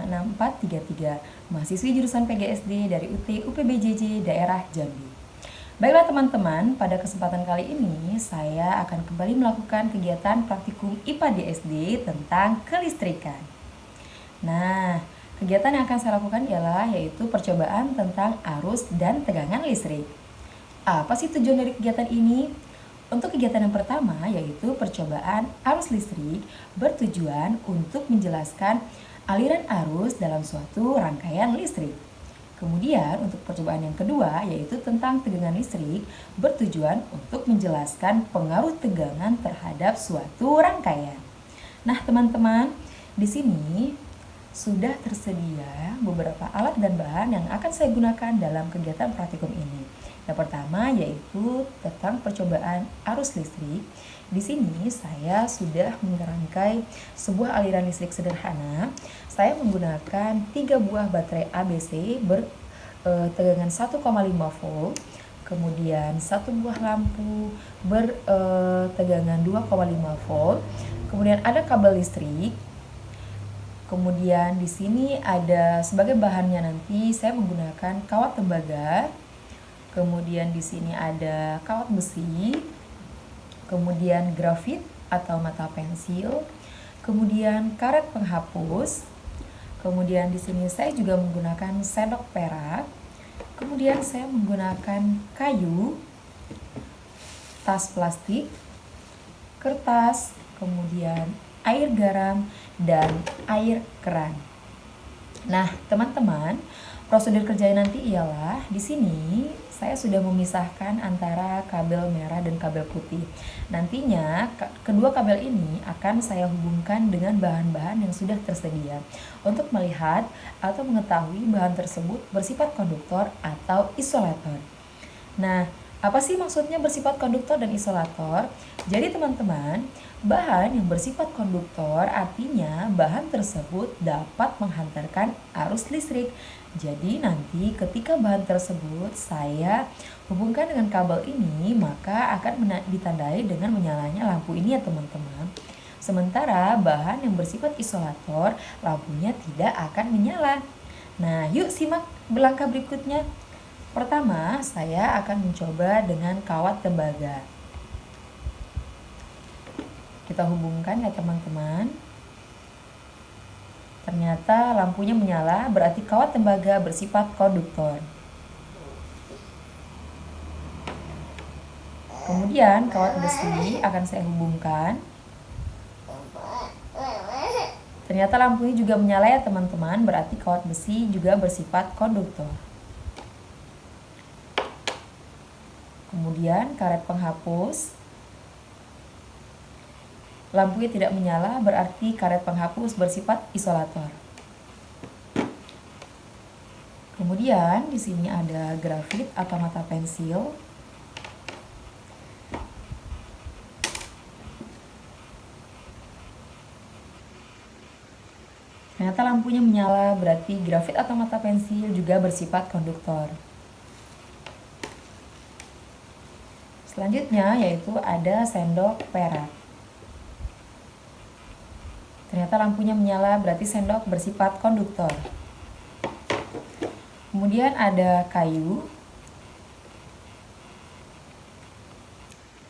56433, mahasiswi jurusan PGSD dari UT UPBJJ daerah Jambi. Baiklah teman-teman, pada kesempatan kali ini saya akan kembali melakukan kegiatan praktikum IPA di SD tentang kelistrikan. Nah, kegiatan yang akan saya lakukan ialah yaitu percobaan tentang arus dan tegangan listrik. Apa sih tujuan dari kegiatan ini? Untuk kegiatan yang pertama yaitu percobaan arus listrik bertujuan untuk menjelaskan aliran arus dalam suatu rangkaian listrik. Kemudian untuk percobaan yang kedua yaitu tentang tegangan listrik bertujuan untuk menjelaskan pengaruh tegangan terhadap suatu rangkaian. Nah teman-teman, di sini sudah tersedia beberapa alat dan bahan yang akan saya gunakan dalam kegiatan praktikum ini. Yang pertama yaitu tentang percobaan arus listrik. Di sini saya sudah mengerangkai sebuah aliran listrik sederhana. Saya menggunakan 3 buah baterai ABC bertegangan 1,5 volt. Kemudian 1 buah lampu bertegangan 2,5 volt. Kemudian ada kabel listrik. Kemudian di sini ada sebagai bahannya nanti saya menggunakan kawat tembaga. Kemudian di sini ada kawat besi, kemudian grafit atau mata pensil, kemudian karet penghapus. Kemudian di sini saya juga menggunakan sendok perak. Kemudian saya menggunakan kayu, tas plastik, kertas, kemudian air garam dan air keran. Nah, teman-teman, prosedur kerjanya nanti ialah di sini saya sudah memisahkan antara kabel merah dan kabel putih. Nantinya kedua kabel ini akan saya hubungkan dengan bahan-bahan yang sudah tersedia untuk melihat atau mengetahui bahan tersebut bersifat konduktor atau isolator. Nah, apa sih maksudnya bersifat konduktor dan isolator? Jadi teman-teman, bahan yang bersifat konduktor artinya bahan tersebut dapat menghantarkan arus listrik. Jadi nanti ketika bahan tersebut saya hubungkan dengan kabel ini, maka akan ditandai dengan menyalanya lampu ini ya teman-teman. Sementara bahan yang bersifat isolator, lampunya tidak akan menyala. Nah, yuk simak langkah berikutnya. Pertama, saya akan mencoba dengan kawat tembaga. Kita hubungkan ya teman-teman. Ternyata lampunya menyala, berarti kawat tembaga bersifat konduktor. Kemudian kawat besi akan saya hubungkan. Ternyata lampunya juga menyala ya teman-teman, berarti kawat besi juga bersifat konduktor. Kemudian karet penghapus. Lampunya tidak menyala, berarti karet penghapus bersifat isolator. Kemudian di sini ada grafit atau mata pensil. Ternyata lampunya menyala, berarti grafit atau mata pensil juga bersifat konduktor. Selanjutnya yaitu ada sendok perak. Ternyata lampunya menyala, berarti sendok bersifat konduktor. Kemudian ada kayu.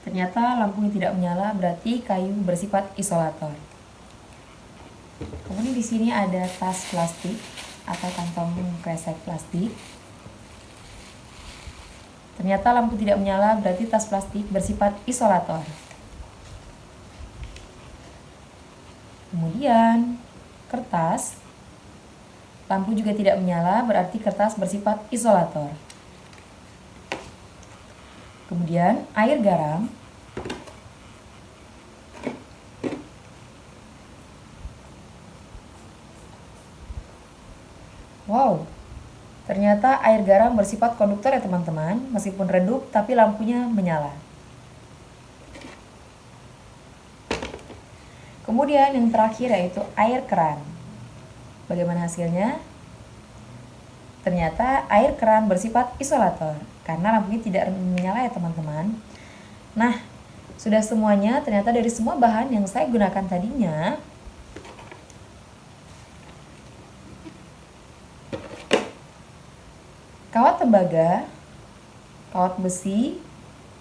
Ternyata lampunya tidak menyala, berarti kayu bersifat isolator. Kemudian di sini ada tas plastik atau kantong kresek plastik. Ternyata lampu tidak menyala, berarti tas plastik bersifat isolator. Kemudian kertas, lampu juga tidak menyala, berarti kertas bersifat isolator. Kemudian air garam, wow, ternyata air garam bersifat konduktor ya teman-teman, meskipun redup tapi lampunya menyala. Kemudian yang terakhir yaitu air keran. Bagaimana hasilnya? Ternyata air keran bersifat isolator karena lampunya tidak menyala ya teman-teman. Nah, sudah semuanya. Ternyata dari semua bahan yang saya gunakan tadinya, Kawat tembaga, kawat besi,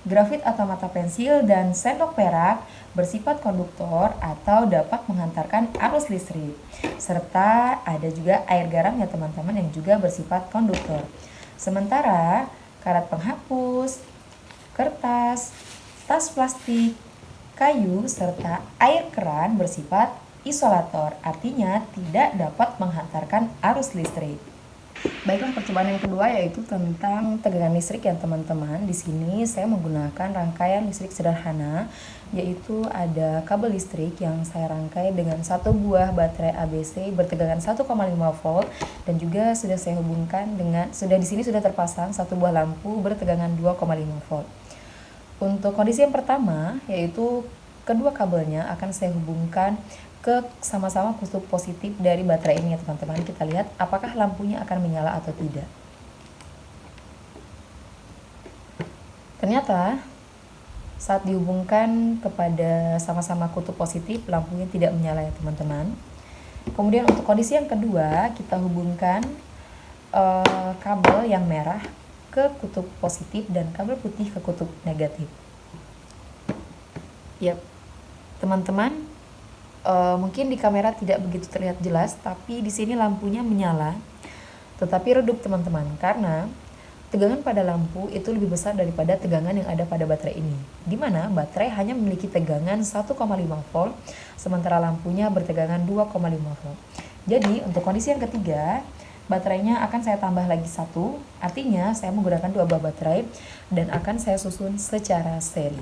grafit atau mata pensil, dan sendok perak bersifat konduktor atau dapat menghantarkan arus listrik. Serta ada juga air garam ya teman-teman yang juga bersifat konduktor. Sementara karat penghapus, kertas, tas plastik, kayu, serta air keran bersifat isolator, artinya tidak dapat menghantarkan arus listrik. Baiklah, percobaan yang kedua yaitu tentang tegangan listrik ya teman-teman. Di sini saya menggunakan rangkaian listrik sederhana, yaitu ada kabel listrik yang saya rangkai dengan satu buah baterai ABC bertegangan 1,5 volt dan juga sudah saya hubungkan dengan di sini sudah terpasang satu buah lampu bertegangan 2,5 volt. Untuk kondisi yang pertama yaitu kedua kabelnya akan saya hubungkan ke sama-sama kutub positif dari baterai ini ya teman-teman. Kita lihat apakah lampunya akan menyala atau tidak. Ternyata saat dihubungkan kepada sama-sama kutub positif, lampunya tidak menyala ya teman-teman. Kemudian untuk kondisi yang kedua, kita hubungkan kabel yang merah ke kutub positif dan kabel putih ke kutub negatif. Yap, teman-teman, mungkin di kamera tidak begitu terlihat jelas, tapi di sini lampunya menyala, tetapi redup teman-teman, karena tegangan pada lampu itu lebih besar daripada tegangan yang ada pada baterai ini, di mana baterai hanya memiliki tegangan 1,5 volt, sementara lampunya bertegangan 2,5 volt. Jadi untuk kondisi yang ketiga, baterainya akan saya tambah lagi satu, artinya saya menggunakan dua buah baterai dan akan saya susun secara seri.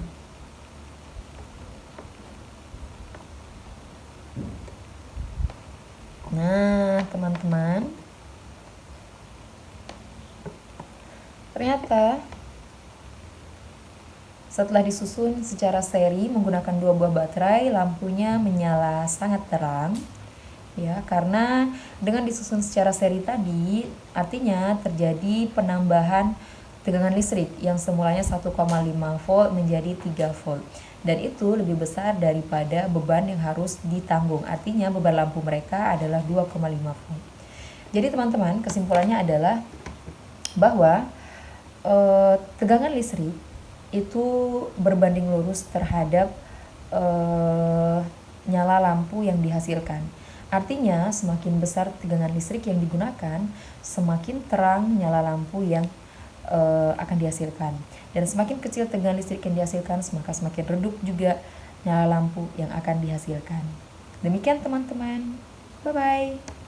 Nah, teman-teman, ternyata setelah disusun secara seri menggunakan dua buah baterai, lampunya menyala sangat terang. Ya, karena dengan disusun secara seri tadi, artinya terjadi penambahan tegangan listrik yang semulanya 1,5 volt menjadi 3 volt. Dan itu lebih besar daripada beban yang harus ditanggung. Artinya beban lampu mereka adalah 2,5 volt. Jadi teman-teman, kesimpulannya adalah bahwa tegangan listrik itu berbanding lurus terhadap nyala lampu yang dihasilkan. Artinya semakin besar tegangan listrik yang digunakan, semakin terang nyala lampu yang akan dihasilkan, dan semakin kecil tegangan listrik yang dihasilkan, maka semakin redup juga nyala lampu yang akan dihasilkan. Demikian teman-teman, bye bye.